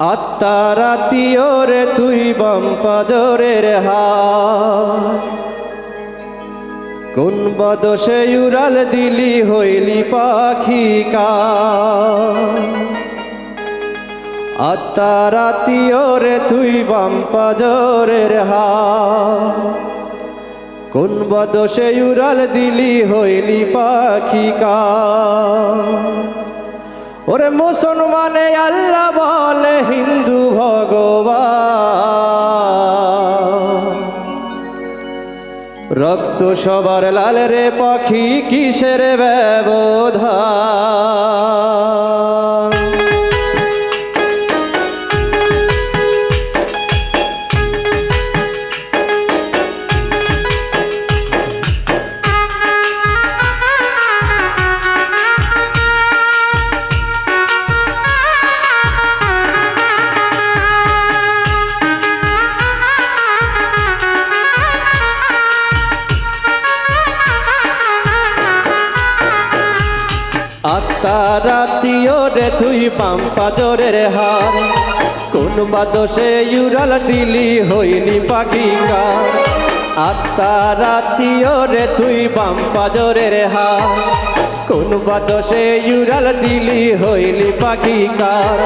আত্মা রাতিও রে তুই বাম পাজরের হাত, কোন বদশে উড়াল দিলি হইলি পাখি কা। আত্মা রাতিও রে তুই বাম পাজরের হাত, কোন বদশে উড়াল দিলি হইলি পাখি কা। ওরে মুসলমানে আল্লাহ বলে হিন্দু ভগবান, রক্ত সবার লাল রে পাখি কিসের ব্যবধান। আত্মা রাতিও রে তুই বাম পাজরের হার, কোন বাদশে উড়াল দিলি হইলি পাখি কার। আত্মা রাতিও রে তুই বাম পাজরের হার, কোন বাদশে উড়াল দিলি হইলি পাখি কার।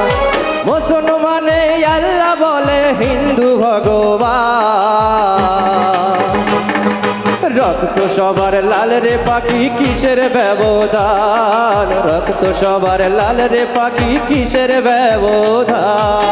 মুসলমানে আল্লাহ বলে হিন্দু ভগবান, রক্ত সবার লাল রে পাখি কিসের ব্যবধান। রক্ত সবার লাল রে পাখি কিসের ব্যবধান।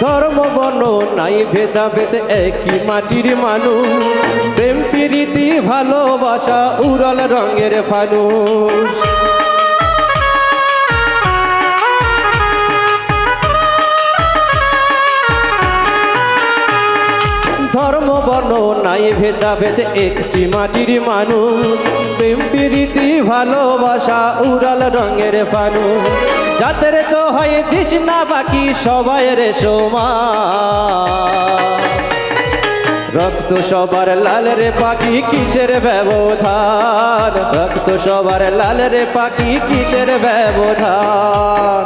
ধর্ম বর্ণ নাই ভেদাভেদ একই মাটির মানুষ, প্রেম প্রীতি ভালোবাসা উড়াল রঙের ফানুষ। ধর্ম বর্ণ নাই ভেদাভেদ একটি মাটির মানুষ, প্রেম প্রীতি ভালোবাসা উড়াল রঙের ফানুষ। যাদের তো হয় দিস না বাকি সবাই রে সমান, রক্ত সবার লাল রে পাখি কিসের ব্যবধান। রক্ত সবার লাল রে পাখি কিসের ব্যবধান।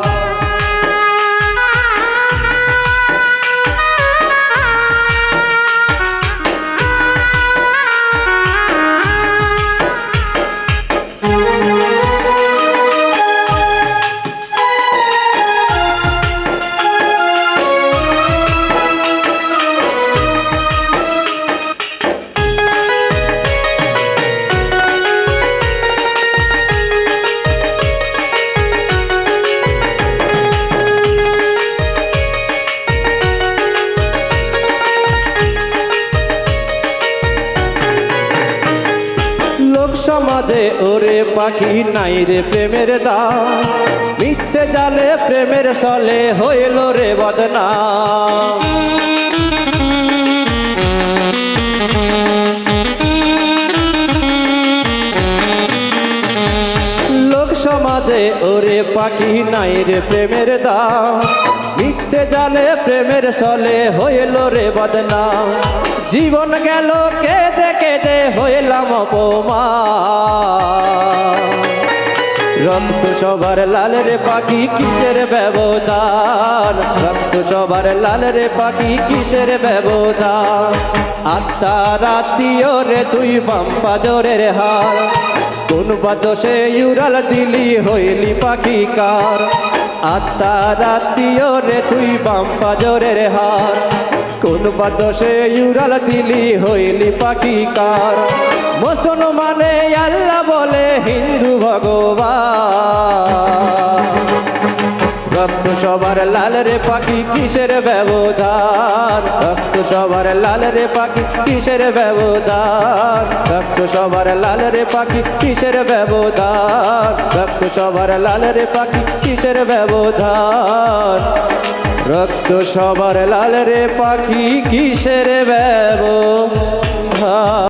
সমাজে ওরে পাখি নাই রে প্রেমের দাম, মিথ্যে জালে প্রেমের সলে হইল রে বদনাম। লোক সমাজে ওরে পাখি নাই রে প্রেমের দাম, মিথ্যে জালে প্রেমের সলে হইল রে বদনাম। জীবন গেল কেঁদে কেঁদে হইলাম অপমান, রক্ত সবার লাল রে পাখি কিসের ব্যবধান। রক্ত সবার লাল রে পাখি কিসের ব্যবধান। আত্মা রাতিও রে তুই বাম পাজরের হার, কোন বাদশে উড়াল দিলি হইলি পাখি কার। আত্মা রাতিও রে তুই বাম পাজরের হার, কোন বাদশে উড়াল দিলি হইলি পাখি কার। মুসলমানে আল্লাহ বলে হিন্দু ভগবান, রক্ত সবার লাল রে পাখি কিসের ব্যবধান, রক্ত সবার লাল রে পাখি কিসের ব্যবধান, রক্ত সবার লাল রে পাখি কিসের ব্যবধান, রক্ত সবার লাল রে পাখি কিসের ব্যবধান, রক্ত সবার লাল রে পাখি কিসের ব্যবধান।